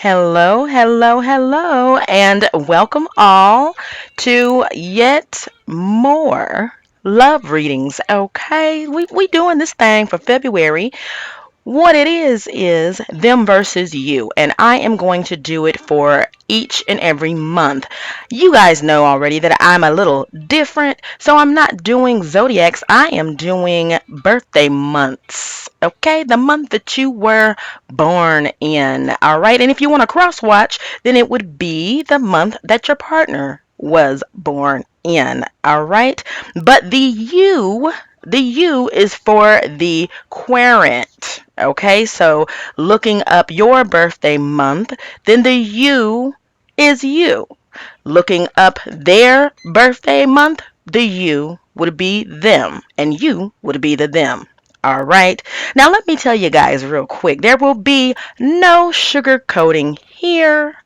Hello, hello, hello, and welcome all to yet more love readings. Okay, we doing this thing for February. What it is them versus you, and I am going to do it for each and every month. You guys know already that I'm a little different, so I'm not doing zodiacs. I am doing birthday months. Okay, the month that you were born in. All right, and if you want to cross watch, then it would be the month that your partner was born in. All right, but the U is for the querent. Okay, so looking up your birthday month, then the U is you. Looking up their birthday month, the you would be them, and you would be the them. All right. Now, let me tell you guys real quick there will be no sugarcoating here.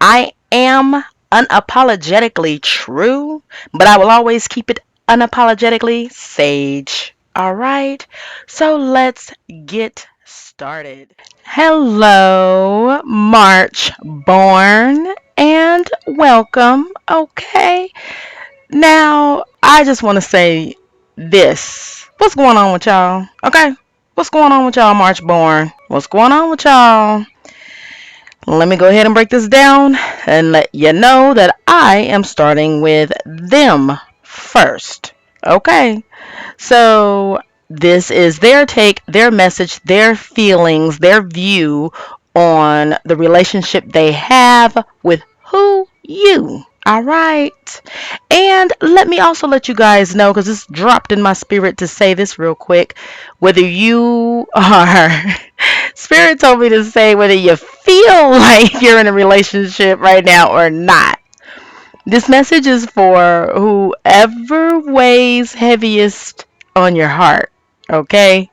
I am unapologetically true, but I will always keep it unapologetically sage. All right. So let's get started. Hello, March born, and welcome. Okay. Now, I just want to say this. What's going on with y'all? Okay. What's going on with y'all, March born? What's going on with y'all? Let me go ahead and break this down and let you know that I am starting with them first. Okay. So this is their take, their message, their feelings, their view on the relationship they have with who you. All right. And let me also let you guys know, because it's dropped in my spirit to say this real quick, whether you are, Spirit told me to say whether you feel like you're in a relationship right now or not. This message is for whoever weighs heaviest on your heart, okay?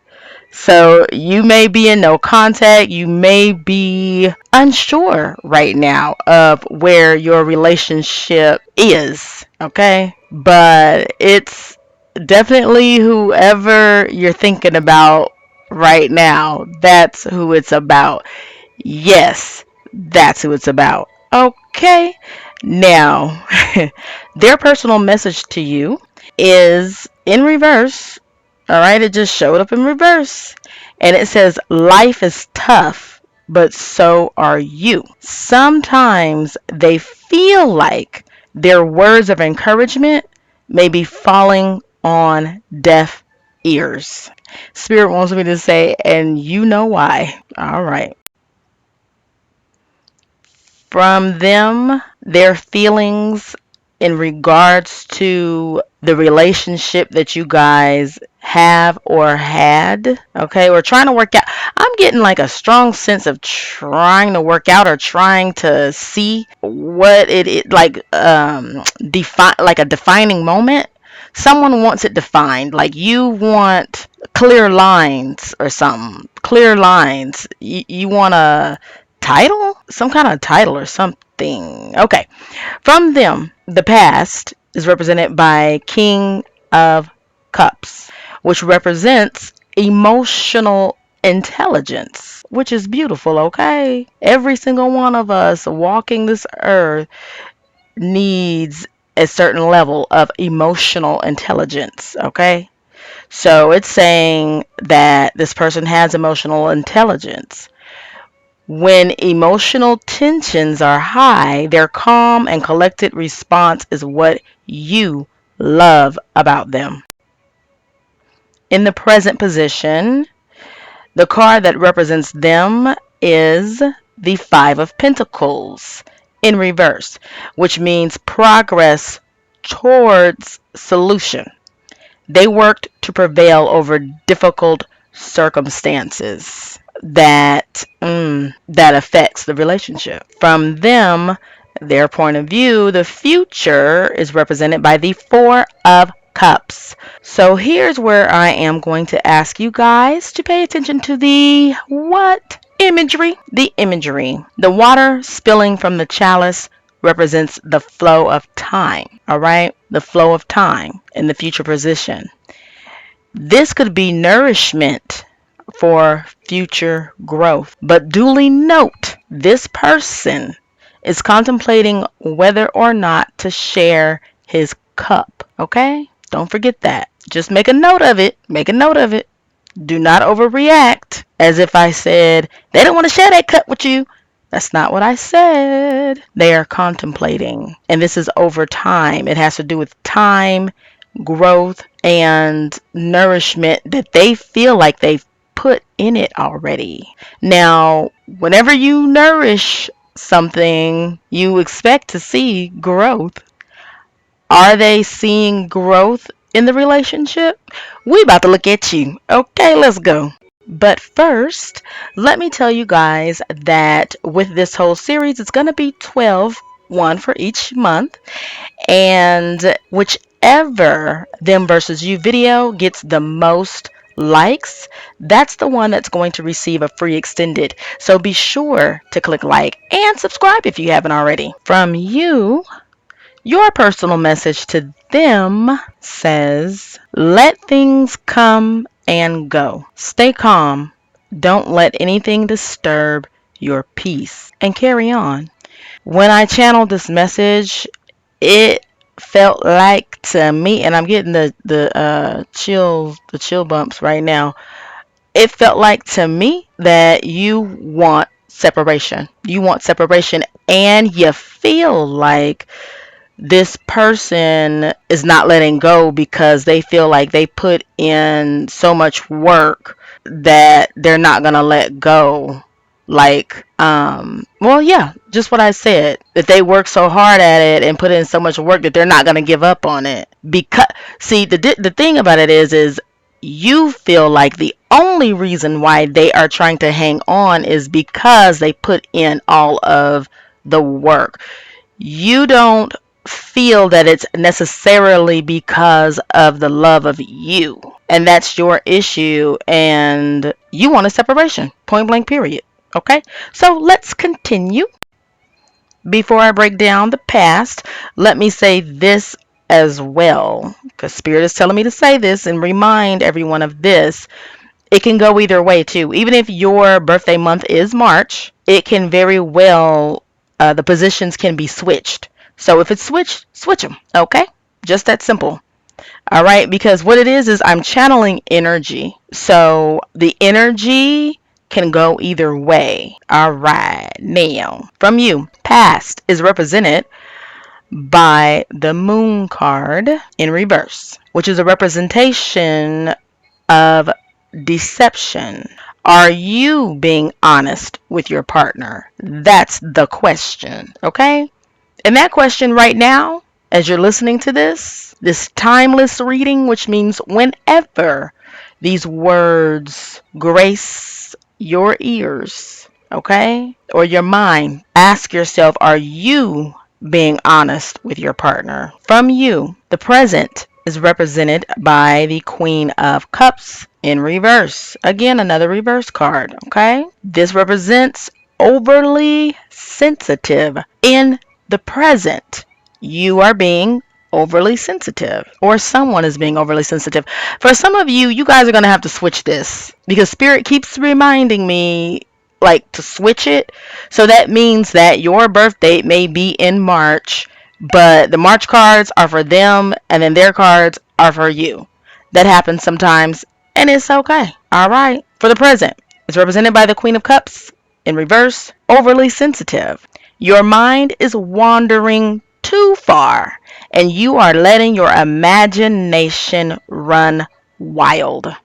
So you may be in no contact, you may be unsure right now of where your relationship is, okay? But it's definitely whoever you're thinking about right now. That's who it's about. Yes, that's who it's about. Okay. Now, their personal message to you is in reverse. All right, it just showed up in reverse. And it says, life is tough, but so are you. Sometimes they feel like their words of encouragement may be falling on deaf ears. Spirit wants me to say, and you know why. All right. From them, their feelings in regards to the relationship that you guys have or had, okay, or trying to work out. I'm getting like a strong sense of trying to work out or trying to see what it is like, define like a defining moment. Someone wants it defined, like you want clear lines or something. Clear lines. You want a title? Some kind of title or something. Okay. From them, the past is represented by King of Cups, which represents emotional intelligence, which is beautiful, okay? Every single one of us walking this earth needs a certain level of emotional intelligence, okay? So it's saying that this person has emotional intelligence. When emotional tensions are high, their calm and collected response is what you love about them. In the present position, the card that represents them is the Five of Pentacles in reverse, which means progress towards solution. They worked to prevail over difficult circumstances that affects the relationship. From them, their point of view, the future is represented by the Four of Cups. So here's where I am going to ask you guys to pay attention to the what imagery? The imagery. The water spilling from the chalice represents the flow of time, all right? The flow of time in the future position. This could be nourishment, for future growth. But duly note, this person is contemplating whether or not to share his cup. Okay? Don't forget that. Just make a note of it. Make a note of it. Do not overreact as if I said they don't want to share that cup with you. That's not what I said. They are contemplating. And this is over time. It has to do with time, growth, and nourishment that they feel like they've put in it already. Now, whenever you nourish something, you expect to see growth. Are they seeing growth in the relationship? We about to look at you. Okay, let's go. But first, let me tell you guys that with this whole series, it's going to be 12, one for each month. And whichever them versus you video gets the most likes, that's the one that's going to receive a free extended. So be sure to click like and subscribe if you haven't already. From you, your personal message to them says, let things come and go. Stay calm. Don't let anything disturb your peace and carry on. When I channeled this message, it felt like to me, and I'm getting the chill bumps right now. It felt like to me that you want separation. You want separation, and you feel like this person is not letting go because they feel like they put in so much work that they're not gonna let go. Like, well, yeah, just what I said. That they work so hard at it and put in so much work that they're not gonna give up on it. Because, see, the thing about it is you feel like the only reason why they are trying to hang on is because they put in all of the work. You don't feel that it's necessarily because of the love of you. And that's your issue. And you want a separation. Point blank, period. Okay? So let's continue. Before I break down the past, let me say this as well. Because Spirit is telling me to say this and remind everyone of this. It can go either way too. Even if your birthday month is March, it can very well, the positions can be switched. So if it's switched, switch them. Okay? Just that simple. All right? Because what it is I'm channeling energy. So the energy can go either way. All right. Now, from you, past is represented by the moon card in reverse, which is a representation of deception. Are you being honest with your partner? That's the question, okay? And that question right now, as you're listening to this timeless reading, which means whenever these words grace your ears, okay, or your mind, ask yourself, are you being honest with your partner? From you, the present is represented by the Queen of Cups in reverse. Again, another reverse card, okay? This represents overly sensitive. In the present, you are being overly sensitive, or someone is being overly sensitive. For some of you, you guys are going to have to switch this because Spirit keeps reminding me like to switch it. So that means that your birth date may be in March, but the March cards are for them and then their cards are for you. That happens sometimes and it's okay. All right. For the present, it's represented by the Queen of Cups in reverse, overly sensitive. Your mind is wandering too far and you are letting your imagination run wild.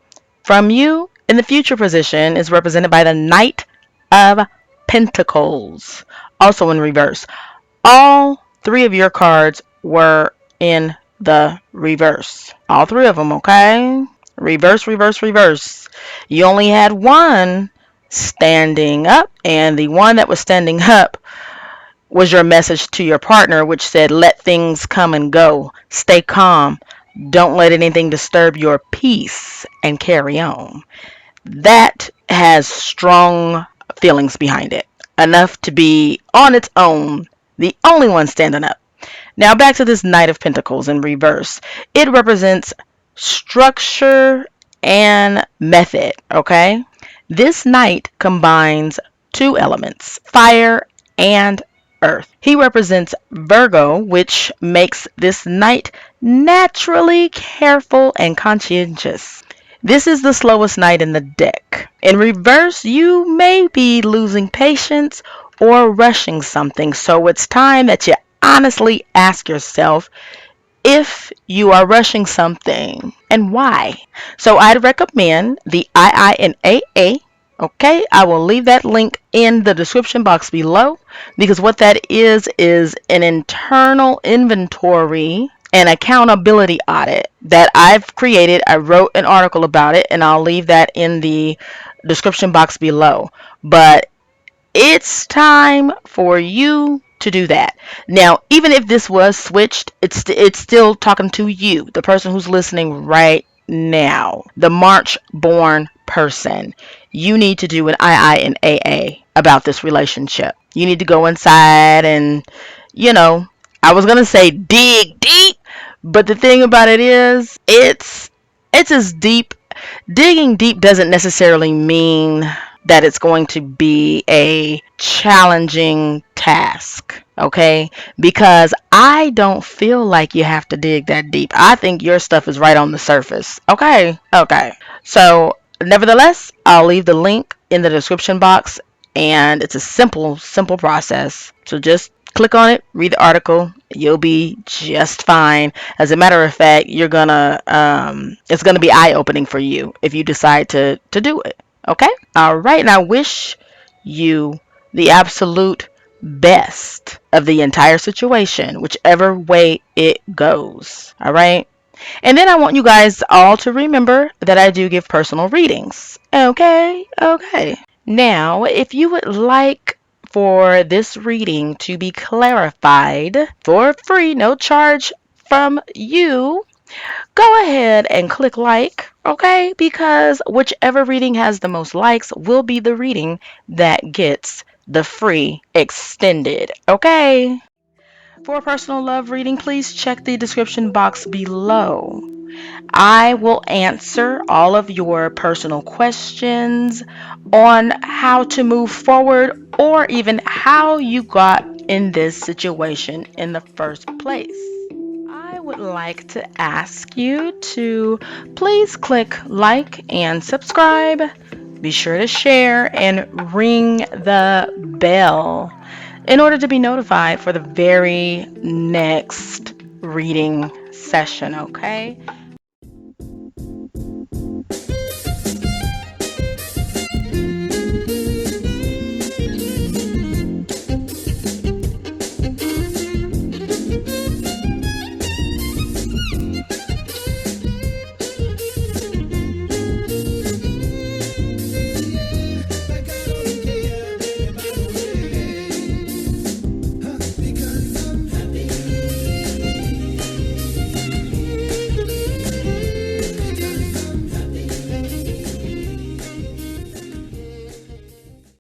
From you, in the future position, is represented by the Knight of Pentacles, also in reverse. All three of your cards were in the reverse. All three of them, okay? Reverse, reverse, reverse. You only had one standing up, and the one that was standing up was your message to your partner, which said, let things come and go. Stay calm. Don't let anything disturb your peace and carry on. That has strong feelings behind it, enough to be on its own the only one standing up. Now back to this Knight of Pentacles in reverse. It represents structure and method, okay? This knight combines two elements, fire and earth. He represents Virgo, which makes this knight naturally careful and conscientious. This is the slowest knight in the deck. In reverse, you may be losing patience or rushing something, so it's time that you honestly ask yourself if you are rushing something and why. So I'd recommend the II and AA. Okay, I will leave that link in the description box below because what that is an internal inventory and accountability audit that I've created. I wrote an article about it and I'll leave that in the description box below. But it's time for you to do that. Now, even if this was switched, it's still talking to you, the person who's listening right now, the March born person. You need to do an II and AA about this relationship. You need to go inside and, you know, I was going to say dig deep, but the thing about it is it's as deep. Digging deep doesn't necessarily mean that it's going to be a challenging task, okay? Because I don't feel like you have to dig that deep. I think your stuff is right on the surface, okay? Okay. So, nevertheless, I'll leave the link in the description box, and it's a simple process. So just click on it, read the article, you'll be just fine. As a matter of fact, it's gonna be eye opening for you if you decide to do it. Okay? All right, and I wish you the absolute best of the entire situation, whichever way it goes. All right? And then I want you guys all to remember that I do give personal readings. Okay? Okay. Now, if you would like for this reading to be clarified for free, no charge from you, go ahead and click like, okay? Because whichever reading has the most likes will be the reading that gets the free extended, okay? For a personal love reading, please check the description box below. I will answer all of your personal questions on how to move forward or even how you got in this situation in the first place. I would like to ask you to please click like and subscribe. Be sure to share and ring the bell in order to be notified for the very next reading session, okay?